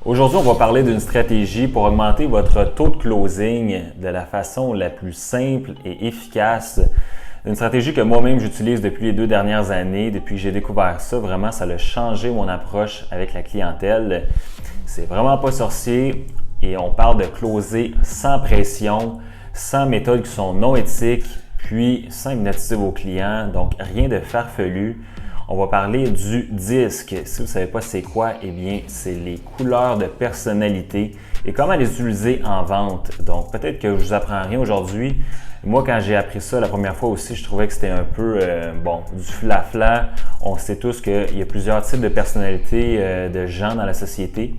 Aujourd'hui, on va parler d'une stratégie pour augmenter votre taux de closing de la façon la plus simple et efficace. Une stratégie que moi-même j'utilise depuis les 2 dernières années. Depuis que j'ai découvert ça, vraiment, ça a changé mon approche avec la clientèle. C'est vraiment pas sorcier et on parle de closer sans pression, sans méthodes qui sont non éthiques, puis sans hypnotiser vos clients, donc rien de farfelu. On va parler du disque. Si vous ne savez pas c'est quoi, eh bien, c'est les couleurs de personnalité et comment les utiliser en vente. Donc, peut-être que je ne vous apprends rien aujourd'hui. Moi, quand j'ai appris ça la première fois aussi, je trouvais que c'était un peu, du flafla. On sait tous qu'il y a plusieurs types de personnalités de gens dans la société.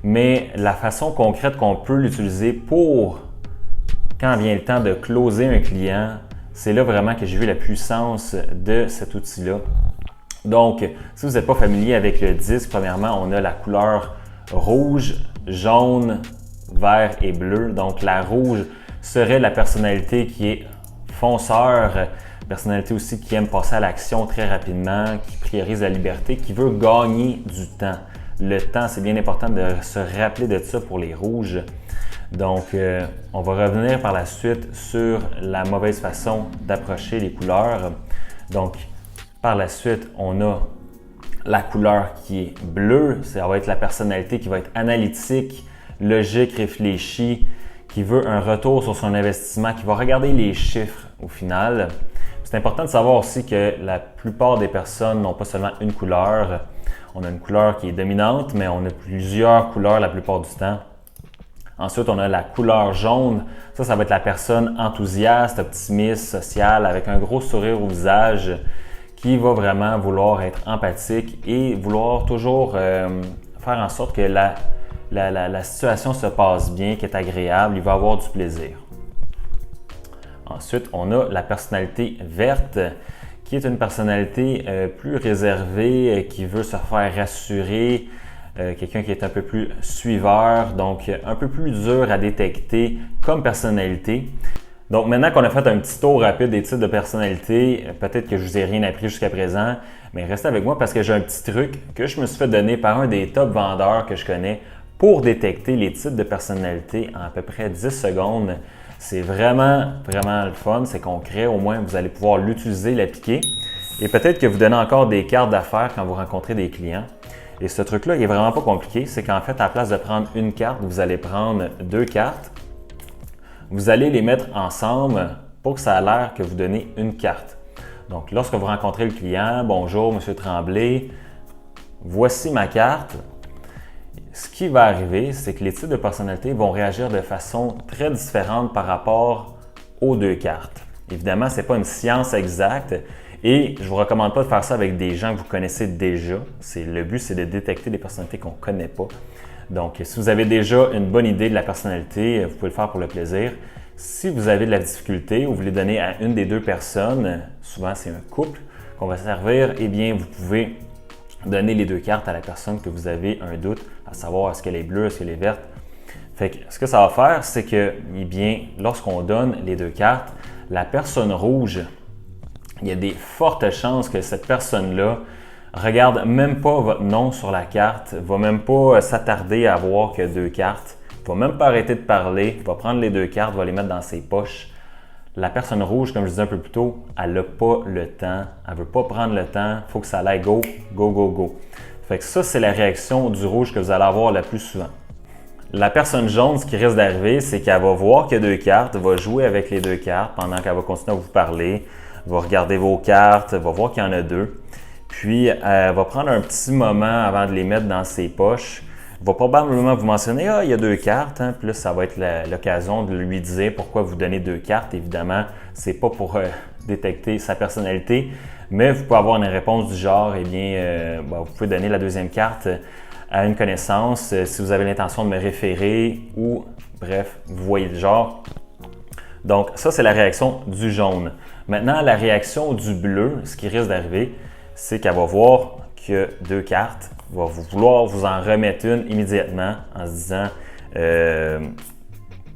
Mais la façon concrète qu'on peut l'utiliser pour, quand vient le temps de closer un client, c'est là vraiment que j'ai vu la puissance de cet outil-là. Donc, si vous n'êtes pas familier avec le disque, premièrement, on a la couleur rouge, jaune, vert et bleu. Donc, la rouge serait la personnalité qui est fonceur, personnalité aussi qui aime passer à l'action très rapidement, qui priorise la liberté, qui veut gagner du temps. Le temps, c'est bien important de se rappeler de ça pour les rouges. Donc, on va revenir par la suite sur la mauvaise façon d'approcher les couleurs. Donc, par la suite, on a la couleur qui est bleue. Ça va être la personnalité qui va être analytique, logique, réfléchie, qui veut un retour sur son investissement, qui va regarder les chiffres au final. C'est important de savoir aussi que la plupart des personnes n'ont pas seulement une couleur. On a une couleur qui est dominante, mais on a plusieurs couleurs la plupart du temps. Ensuite, on a la couleur jaune. Ça va être la personne enthousiaste, optimiste, sociale, avec un gros sourire au visage, qui va vraiment vouloir être empathique et vouloir toujours faire en sorte que la situation se passe bien, qu'elle est agréable, il va avoir du plaisir. Ensuite, on a la personnalité verte, qui est une personnalité plus réservée, qui veut se faire rassurer, quelqu'un qui est un peu plus suiveur, donc un peu plus dur à détecter comme personnalité. Donc maintenant qu'on a fait un petit tour rapide des types de personnalités, peut-être que je ne vous ai rien appris jusqu'à présent, mais restez avec moi parce que j'ai un petit truc que je me suis fait donner par un des top vendeurs que je connais pour détecter les types de personnalités en à peu près 10 secondes. C'est vraiment le fun, c'est concret, au moins vous allez pouvoir l'utiliser, l'appliquer. Et peut-être que vous donnez encore des cartes d'affaires quand vous rencontrez des clients. Et ce truc-là, il n'est vraiment pas compliqué, c'est qu'en fait, à la place de prendre une carte, vous allez prendre 2 cartes. Vous allez les mettre ensemble pour que ça ait l'air que vous donnez une carte. Donc, lorsque vous rencontrez le client, « Bonjour, M. Tremblay, voici ma carte », ce qui va arriver, c'est que les types de personnalités vont réagir de façon très différente par rapport aux 2 cartes. Évidemment, ce n'est pas une science exacte et je ne vous recommande pas de faire ça avec des gens que vous connaissez déjà. Le but, c'est de détecter des personnalités qu'on ne connaît pas. Donc, si vous avez déjà une bonne idée de la personnalité, vous pouvez le faire pour le plaisir. Si vous avez de la difficulté ou vous voulez donner à une des 2 personnes, souvent c'est un couple qu'on va servir, eh bien, vous pouvez donner les 2 cartes à la personne que vous avez un doute, à savoir est-ce qu'elle est bleue, est-ce qu'elle est verte. Fait que ce que ça va faire, c'est que, eh bien, lorsqu'on donne les 2 cartes, la personne rouge, il y a des fortes chances que cette personne-là regarde même pas votre nom sur la carte, va même pas s'attarder à voir qu'il y a 2 cartes, va même pas arrêter de parler, va prendre les 2 cartes, va les mettre dans ses poches. La personne rouge, comme je disais un peu plus tôt, elle n'a pas le temps, elle veut pas prendre le temps, il faut que ça aille go, go, go, go. Fait que ça, c'est la réaction du rouge que vous allez avoir le plus souvent. La personne jaune, ce qui risque d'arriver, c'est qu'elle va voir qu'il y a 2 cartes, va jouer avec les 2 cartes pendant qu'elle va continuer à vous parler, va regarder vos cartes, va voir qu'il y en a 2. Puis, elle va prendre un petit moment avant de les mettre dans ses poches. Elle va probablement vous mentionner « Ah, il y a 2 cartes. Hein? » Puis là, ça va être l'occasion de lui dire pourquoi vous donnez 2 cartes. Évidemment, ce n'est pas pour détecter sa personnalité, mais vous pouvez avoir une réponse du genre « Eh bien, vous pouvez donner la 2e carte à une connaissance si vous avez l'intention de me référer ou, bref, vous voyez le genre. » Donc, ça, c'est la réaction du jaune. Maintenant, la réaction du bleu, ce qui risque d'arriver, c'est qu'elle va voir qu'il y a 2 cartes, va vouloir vous en remettre une immédiatement en se disant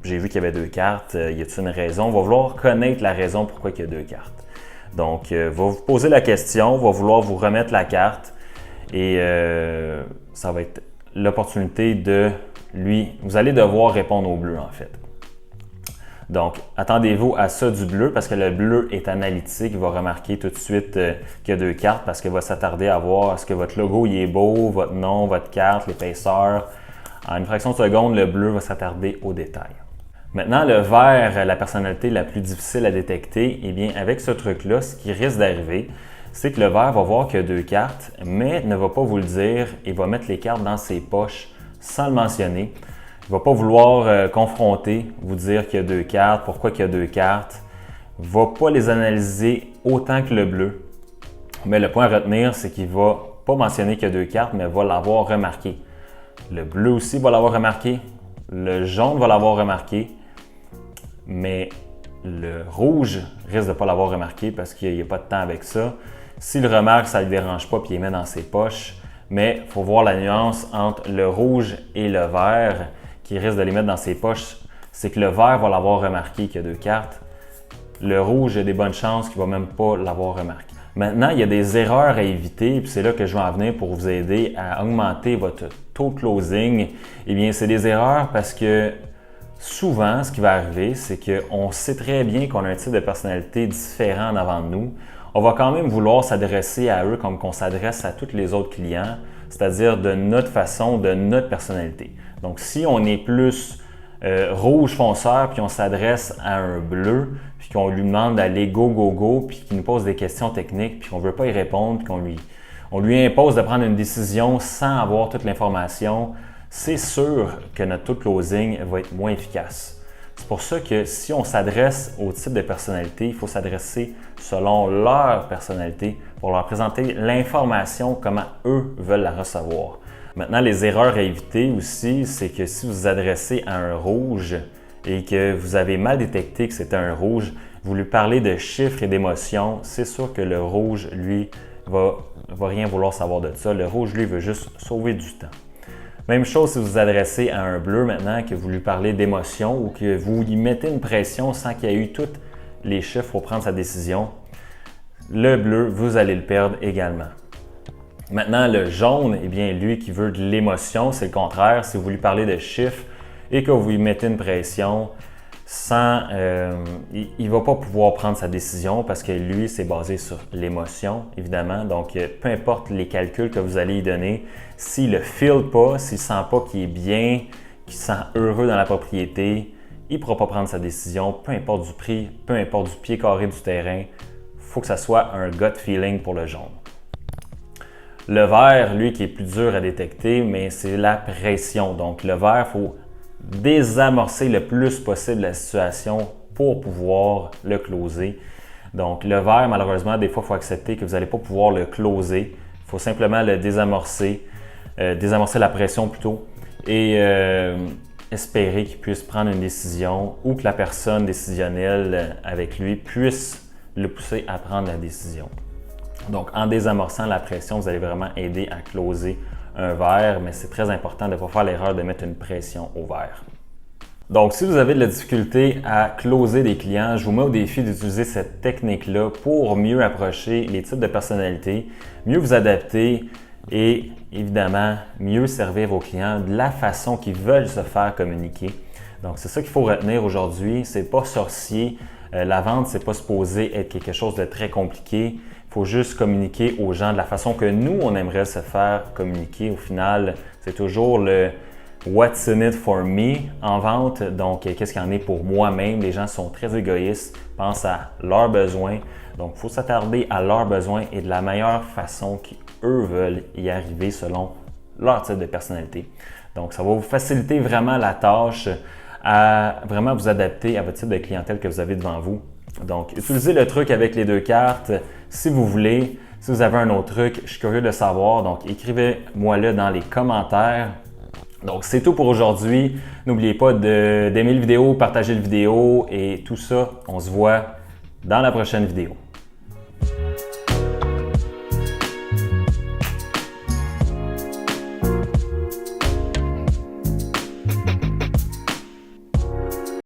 j'ai vu qu'il y avait 2 cartes, y a-t-il une raison? Va vouloir connaître la raison pourquoi il y a 2 cartes. Donc, va vous poser la question, va vouloir vous remettre la carte et ça va être l'opportunité de vous allez devoir répondre au bleu en fait. Donc, attendez-vous à ça du bleu parce que le bleu est analytique. Il va remarquer tout de suite qu'il y a 2 cartes parce qu'il va s'attarder à voir est-ce que votre logo il est beau, votre nom, votre carte, l'épaisseur. En une fraction de seconde, le bleu va s'attarder aux détails. Maintenant, le vert, la personnalité la plus difficile à détecter, eh bien, avec ce truc-là, ce qui risque d'arriver, c'est que le vert va voir qu'il y a 2 cartes, mais ne va pas vous le dire et va mettre les cartes dans ses poches sans le mentionner. Il ne va pas vouloir confronter, vous dire qu'il y a 2 cartes, pourquoi qu'il y a 2 cartes. Il ne va pas les analyser autant que le bleu. Mais le point à retenir, c'est qu'il ne va pas mentionner qu'il y a 2 cartes, mais va l'avoir remarqué. Le bleu aussi va l'avoir remarqué. Le jaune va l'avoir remarqué. Mais le rouge risque de ne pas l'avoir remarqué parce qu'il n'y a pas de temps avec ça. S'il le remarque, ça ne le dérange pas et il les met dans ses poches. Mais il faut voir la nuance entre le rouge et le vert qui risque de les mettre dans ses poches. C'est que le vert va l'avoir remarqué qu'il y a 2 cartes. Le rouge, il y a des bonnes chances qu'il ne va même pas l'avoir remarqué. Maintenant, il y a des erreurs à éviter, puis c'est là que je vais en venir pour vous aider à augmenter votre taux de closing. Eh bien, c'est des erreurs parce que souvent, ce qui va arriver, c'est qu'on sait très bien qu'on a un type de personnalité différent en avant de nous. On va quand même vouloir s'adresser à eux comme qu'on s'adresse à tous les autres clients, c'est-à-dire de notre façon, de notre personnalité. Donc, si on est plus rouge fonceur, puis on s'adresse à un bleu, puis qu'on lui demande d'aller go, go, go, puis qu'il nous pose des questions techniques, puis qu'on ne veut pas y répondre, puis qu'on lui impose de prendre une décision sans avoir toute l'information, c'est sûr que notre taux de closing va être moins efficace. C'est pour ça que si on s'adresse au type de personnalité, il faut s'adresser selon leur personnalité pour leur présenter l'information, comment eux veulent la recevoir. Maintenant, les erreurs à éviter aussi, c'est que si vous vous adressez à un rouge et que vous avez mal détecté que c'était un rouge, vous lui parlez de chiffres et d'émotions, c'est sûr que le rouge, lui, va rien vouloir savoir de ça. Le rouge, lui, veut juste sauver du temps. Même chose si vous vous adressez à un bleu maintenant, que vous lui parlez d'émotion ou que vous lui mettez une pression sans qu'il y ait eu tous les chiffres pour prendre sa décision. Le bleu, vous allez le perdre également. Maintenant, le jaune, eh bien, lui qui veut de l'émotion, c'est le contraire. Si vous lui parlez de chiffres et que vous lui mettez une pression, il ne va pas pouvoir prendre sa décision parce que lui, c'est basé sur l'émotion, évidemment. Donc, peu importe les calculs que vous allez lui donner, s'il ne le feel pas, s'il ne sent pas qu'il est bien, qu'il se sent heureux dans la propriété, il ne pourra pas prendre sa décision, peu importe du prix, peu importe du pied carré du terrain. Il faut que ça soit un gut feeling pour le jaune. Le vert, lui, qui est plus dur à détecter, mais c'est la pression. Donc, le vert, il faut désamorcer le plus possible la situation pour pouvoir le closer. Donc, le vert, malheureusement, des fois, il faut accepter que vous n'allez pas pouvoir le closer. Il faut simplement le désamorcer, désamorcer la pression plutôt, et espérer qu'il puisse prendre une décision ou que la personne décisionnelle avec lui puisse le pousser à prendre la décision. Donc, en désamorçant la pression, vous allez vraiment aider à closer un vert, mais c'est très important de ne pas faire l'erreur de mettre une pression au vert. Donc, si vous avez de la difficulté à closer des clients, je vous mets au défi d'utiliser cette technique-là pour mieux approcher les types de personnalités, mieux vous adapter et évidemment mieux servir vos clients de la façon qu'ils veulent se faire communiquer. Donc, c'est ça qu'il faut retenir aujourd'hui. C'est pas sorcier. La vente, c'est pas supposé être quelque chose de très compliqué. Il faut juste communiquer aux gens de la façon que nous, on aimerait se faire communiquer. Au final, c'est toujours le « what's in it for me » en vente. Donc, qu'est-ce qu'il y en est pour moi-même? Les gens sont très égoïstes, pensent à leurs besoins. Donc, il faut s'attarder à leurs besoins et de la meilleure façon qu'eux veulent y arriver selon leur type de personnalité. Donc, ça va vous faciliter vraiment la tâche à vraiment vous adapter à votre type de clientèle que vous avez devant vous. Donc, utilisez le truc avec les 2 cartes si vous voulez. Si vous avez un autre truc, je suis curieux de savoir. Donc, écrivez-moi-le dans les commentaires. Donc, c'est tout pour aujourd'hui. N'oubliez pas d'aimer la vidéo, partager la vidéo et tout ça. On se voit dans la prochaine vidéo.